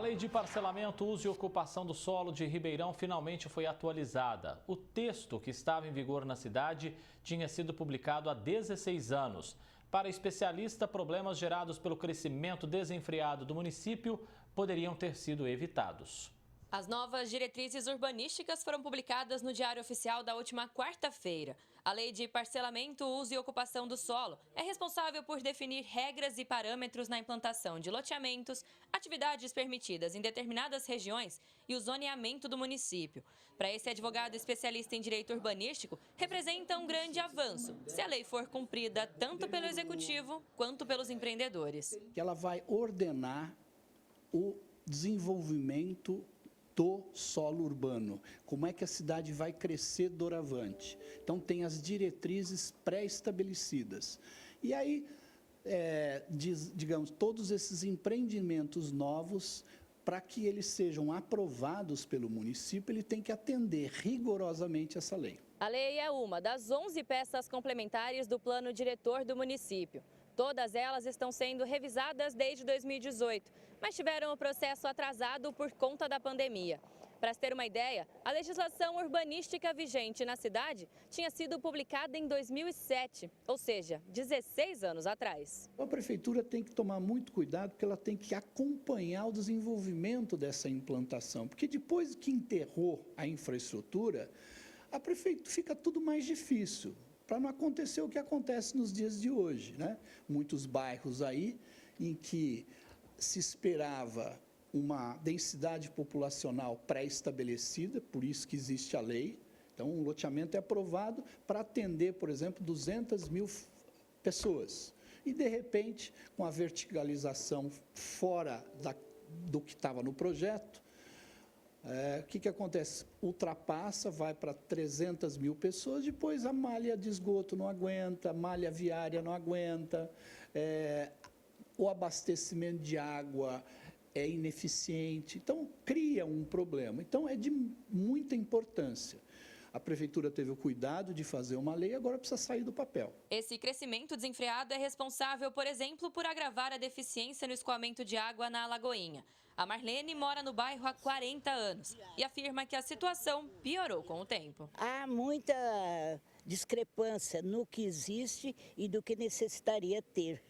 lei de parcelamento, uso e ocupação do solo de Ribeirão finalmente foi atualizada. O texto que estava em vigor na cidade tinha sido publicado há 16 anos. Para especialista, problemas gerados pelo crescimento desenfreado do município poderiam ter sido evitados. As novas diretrizes urbanísticas foram publicadas no Diário Oficial da última quarta-feira. A lei de parcelamento, uso e ocupação do solo é responsável por definir regras e parâmetros na implantação de loteamentos, atividades permitidas em determinadas regiões e o zoneamento do município. Para esse advogado especialista em direito urbanístico, representa um grande avanço, se a lei for cumprida tanto pelo executivo quanto pelos empreendedores. Ela vai ordenar o desenvolvimento do solo urbano, como é que a cidade vai crescer doravante. Então, tem as diretrizes pré-estabelecidas. E aí, digamos, todos esses empreendimentos novos, para que eles sejam aprovados pelo município, ele tem que atender rigorosamente essa lei. A lei é uma das 11 peças complementares do plano diretor do município. Todas elas estão sendo revisadas desde 2018, mas tiveram o processo atrasado por conta da pandemia. Para se ter uma ideia, a legislação urbanística vigente na cidade tinha sido publicada em 2007, ou seja, 16 anos atrás. A prefeitura tem que tomar muito cuidado, porque ela tem que acompanhar o desenvolvimento dessa implantação, porque depois que enterrou a infraestrutura, a prefeitura fica tudo mais difícil, para não acontecer o que acontece nos dias de hoje, né? Muitos bairros aí em que se esperava uma densidade populacional pré-estabelecida, por isso que existe a lei. Então, um loteamento é aprovado para atender, por exemplo, 200 mil pessoas. E, de repente, com a verticalização fora do que estava no projeto, o que acontece? Ultrapassa, vai para 300 mil pessoas, depois a malha de esgoto não aguenta, a malha viária não aguenta, o abastecimento de água é ineficiente, então cria um problema. Então é de muita importância. A prefeitura teve o cuidado de fazer uma lei, agora precisa sair do papel. Esse crescimento desenfreado é responsável, por exemplo, por agravar a deficiência no escoamento de água na Alagoinha. A Marlene mora no bairro há 40 anos e afirma que a situação piorou com o tempo. Há muita discrepância no que existe e do que necessitaria ter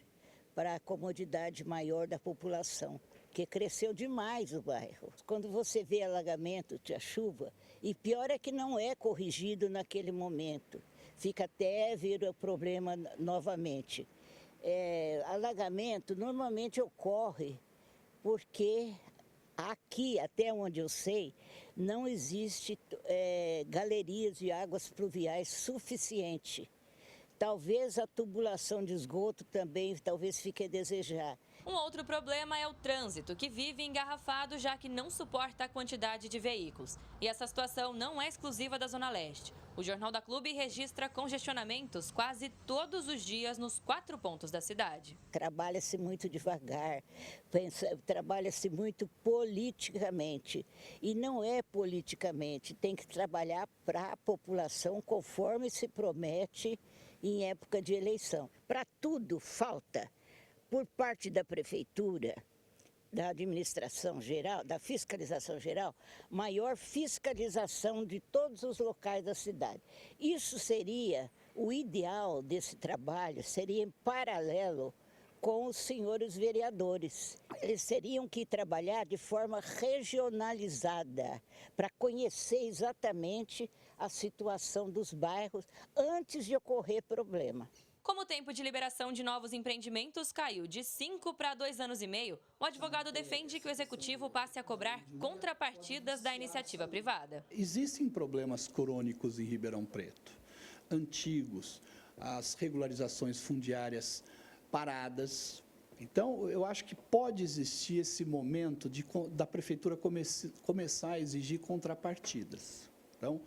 para a comodidade maior da população, porque cresceu demais o bairro. Quando você vê alagamento, a chuva, e pior é que não é corrigido naquele momento, fica até vir o problema novamente. Alagamento normalmente ocorre porque aqui, até onde eu sei, não existe galerias de águas pluviais suficiente. Talvez a tubulação de esgoto também fique a desejar. Um outro problema é o trânsito, que vive engarrafado já que não suporta a quantidade de veículos. E essa situação não é exclusiva da Zona Leste. O Jornal da Clube registra congestionamentos quase todos os dias nos 4 pontos da cidade. Trabalha-se muito devagar, trabalha-se muito politicamente. E não é politicamente, tem que trabalhar para a população conforme se promete em época de eleição. Para tudo falta, por parte da prefeitura, da administração geral, da fiscalização geral, maior fiscalização de todos os locais da cidade. Isso seria o ideal desse trabalho, seria em paralelo com os senhores vereadores. Eles teriam que trabalhar de forma regionalizada, para conhecer exatamente a situação dos bairros antes de ocorrer problema. Como o tempo de liberação de novos empreendimentos caiu de 5 para 2 anos e meio, o advogado defende que o executivo passe a cobrar contrapartidas da iniciativa privada. Existem problemas crônicos em Ribeirão Preto, antigos, as regularizações fundiárias paradas. Então, eu acho que pode existir esse momento da prefeitura começar a exigir contrapartidas. Então,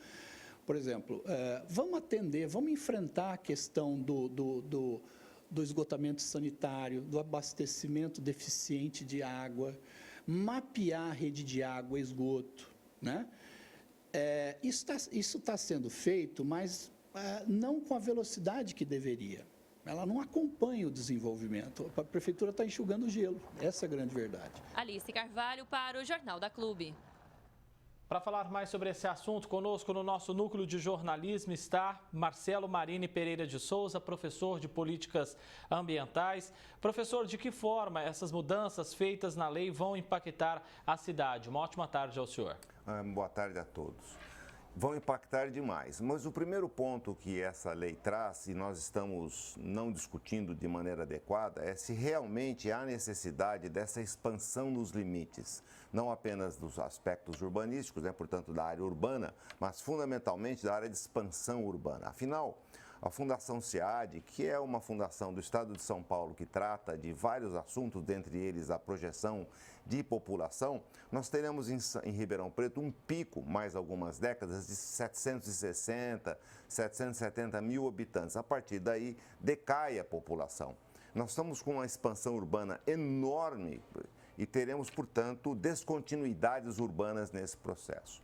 por exemplo, vamos enfrentar a questão do esgotamento sanitário, do abastecimento deficiente de água, mapear a rede de água e esgoto, né? Isso está sendo feito, mas não com a velocidade que deveria. ela não acompanha o desenvolvimento. A prefeitura está enxugando o gelo, essa é a grande verdade. Alice Carvalho para o Jornal da Clube. Para falar mais sobre esse assunto, conosco no nosso núcleo de jornalismo está Marcelo Marini Pereira de Souza, professor de políticas ambientais. Professor, de que forma essas mudanças feitas na lei vão impactar a cidade? Uma ótima tarde ao senhor. Boa tarde a todos. Vão impactar demais, mas o primeiro ponto que essa lei traz, e nós estamos não discutindo de maneira adequada, é se realmente há necessidade dessa expansão nos limites, não apenas dos aspectos urbanísticos, portanto da área urbana, mas fundamentalmente da área de expansão urbana. Afinal, a Fundação SEAD, que é uma fundação do Estado de São Paulo que trata de vários assuntos, dentre eles a projeção de população, nós teremos em Ribeirão Preto um pico, mais algumas décadas, de 760, 770 mil habitantes. A partir daí, decai a população. Nós estamos com uma expansão urbana enorme e teremos, portanto, descontinuidades urbanas nesse processo.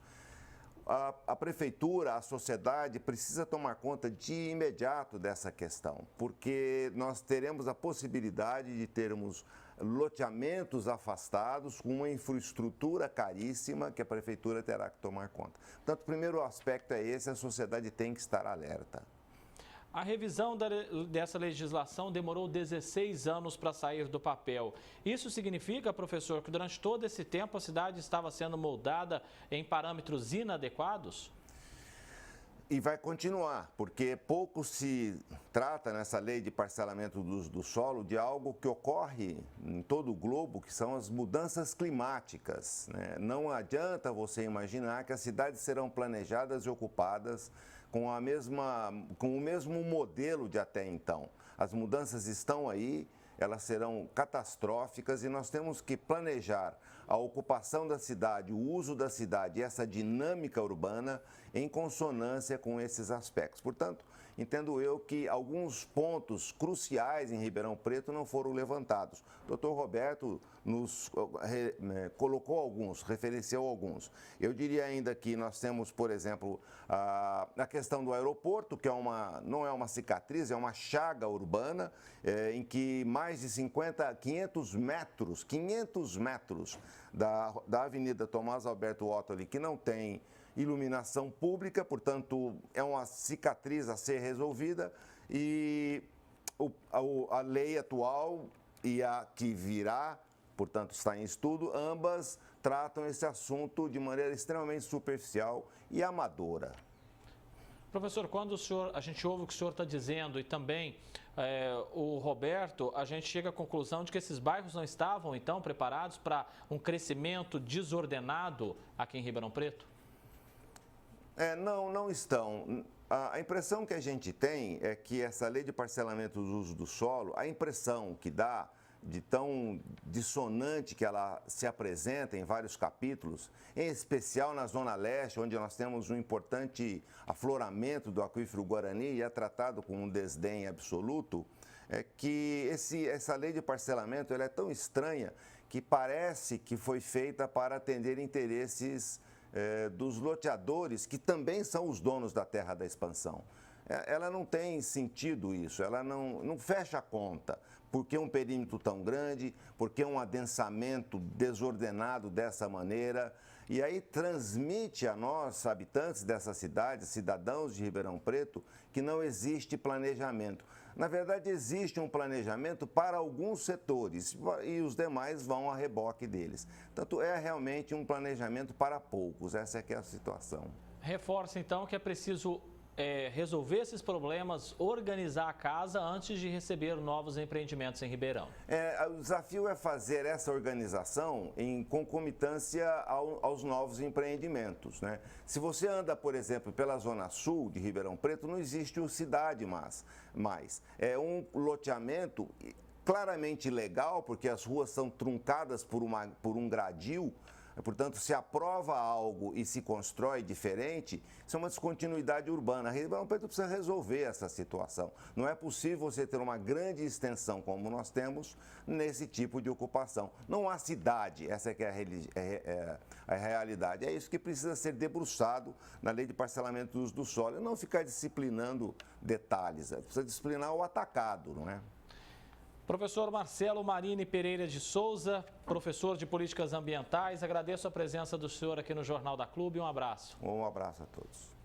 A prefeitura, a sociedade precisa tomar conta de imediato dessa questão, porque nós teremos a possibilidade de termos loteamentos afastados com uma infraestrutura caríssima que a prefeitura terá que tomar conta. Portanto, o primeiro aspecto é esse, a sociedade tem que estar alerta. A revisão dessa legislação demorou 16 anos para sair do papel. Isso significa, professor, que durante todo esse tempo a cidade estava sendo moldada em parâmetros inadequados? E vai continuar, porque pouco se trata nessa lei de parcelamento do solo de algo que ocorre em todo o globo, que são as mudanças climáticas, né? Não adianta você imaginar que as cidades serão planejadas e ocupadas com o mesmo modelo de até então. As mudanças estão aí, elas serão catastróficas e nós temos que planejar a ocupação da cidade, o uso da cidade e essa dinâmica urbana em consonância com esses aspectos. Portanto, entendo eu que alguns pontos cruciais em Ribeirão Preto não foram levantados. O Dr. Roberto nos colocou alguns, referenciou alguns. Eu diria ainda que nós temos, por exemplo, a questão do aeroporto, que não é uma cicatriz, é uma chaga urbana, em que mais de 500 metros da Avenida Tomás Alberto Ottoli, que não tem iluminação pública, portanto, é uma cicatriz a ser resolvida e a lei atual e a que virá, portanto, está em estudo, ambas tratam esse assunto de maneira extremamente superficial e amadora. Professor, quando a gente ouve o que o senhor está dizendo e também o Roberto, a gente chega à conclusão de que esses bairros não estavam, então, preparados para um crescimento desordenado aqui em Ribeirão Preto? Não estão. A impressão que a gente tem é que essa lei de parcelamento do uso do solo, a impressão que dá de tão dissonante que ela se apresenta em vários capítulos, em especial na Zona Leste, onde nós temos um importante afloramento do aquífero Guarani e é tratado com um desdém absoluto, é que essa lei de parcelamento ela é tão estranha que parece que foi feita para atender interesses dos loteadores, que também são os donos da terra da expansão. Ela não tem sentido isso, ela não fecha a conta. Por que um perímetro tão grande? Por que um adensamento desordenado dessa maneira? E aí transmite a nós, habitantes dessa cidade, cidadãos de Ribeirão Preto, que não existe planejamento. Na verdade, existe um planejamento para alguns setores e os demais vão a reboque deles. Portanto, é realmente um planejamento para poucos, essa é que é a situação. Reforça, então, que é preciso resolver esses problemas, organizar a casa antes de receber novos empreendimentos em Ribeirão. O desafio é fazer essa organização em concomitância aos novos empreendimentos, né? Se você anda, por exemplo, pela zona sul de Ribeirão Preto, não existe o Cidade mais. É um loteamento claramente legal, porque as ruas são truncadas por um gradil, Portanto, se aprova algo e se constrói diferente, isso é uma descontinuidade urbana. A Ribeirão Preto precisa resolver essa situação. Não é possível você ter uma grande extensão como nós temos nesse tipo de ocupação. Não há cidade, essa é que é a realidade. É isso que precisa ser debruçado na lei de parcelamento do uso do solo. E não ficar disciplinando detalhes, precisa disciplinar o atacado, não é? Professor Marcelo Marini Pereira de Souza, professor de Políticas Ambientais, agradeço a presença do senhor aqui no Jornal da Clube. Um abraço. Um abraço a todos.